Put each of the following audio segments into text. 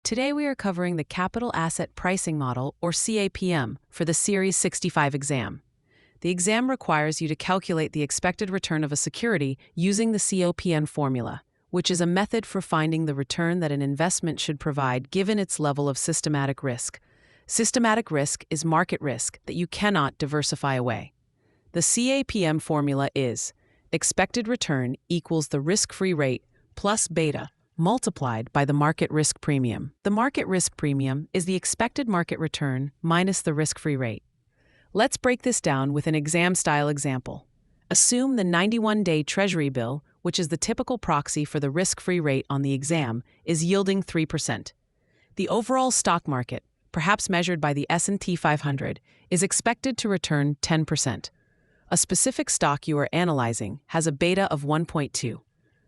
Today we are covering the Capital Asset Pricing Model, or CAPM, for the Series 65 exam. The exam requires you to calculate the expected return of a security using the CAPM formula, which is a method for finding the return that an investment should provide given its level of systematic risk. Systematic risk is market risk that you cannot diversify away. The CAPM formula is expected return equals the risk-free rate plus beta multiplied by the market risk premium. The market risk premium is the expected market return minus the risk-free rate. Let's break this down with an exam-style example. Assume the 91-day Treasury bill, which is the typical proxy for the risk-free rate on the exam, is yielding 3%. The overall stock market, perhaps measured by the S&P 500, is expected to return 10%. A specific stock you are analyzing has a beta of 1.2.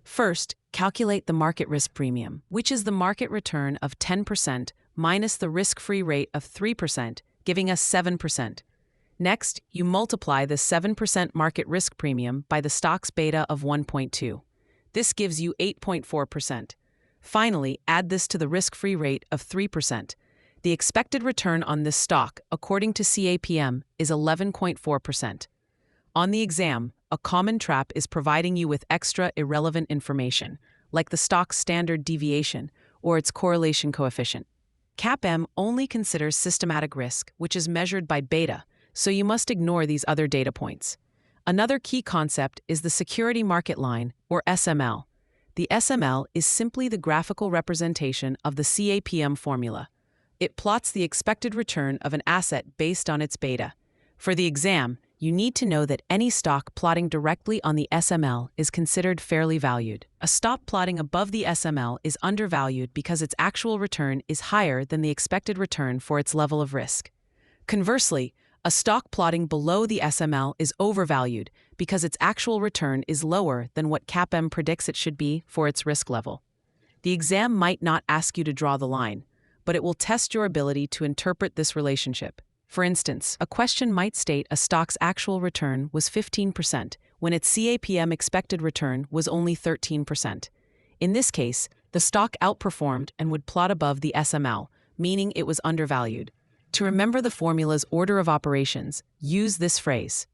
First, calculate the market risk premium, which is the market return of 10% minus the risk-free rate of 3%, giving us 7%. Next, you multiply the 7% market risk premium by the stock's beta of 1.2. This gives you 8.4%. Finally, add this to the risk-free rate of 3%. The expected return on this stock, according to CAPM, is 11.4%. On the exam, a common trap is providing you with extra irrelevant information, like the stock's standard deviation or its correlation coefficient. CAPM only considers systematic risk, which is measured by beta, so you must ignore these other data points. Another key concept is the security market line, or SML. The SML is simply the graphical representation of the CAPM formula. It plots the expected return of an asset based on its beta. For the exam, you need to know that any stock plotting directly on the SML is considered fairly valued. A stock plotting above the SML is undervalued because its actual return is higher than the expected return for its level of risk. Conversely, a stock plotting below the SML is overvalued because its actual return is lower than what CAPM predicts it should be for its risk level. The exam might not ask you to draw the line, but it will test your ability to interpret this relationship. For instance, a question might state a stock's actual return was 15% when its CAPM expected return was only 13%. In this case, the stock outperformed and would plot above the SML, meaning it was undervalued. To remember the formula's order of operations, use this phrase: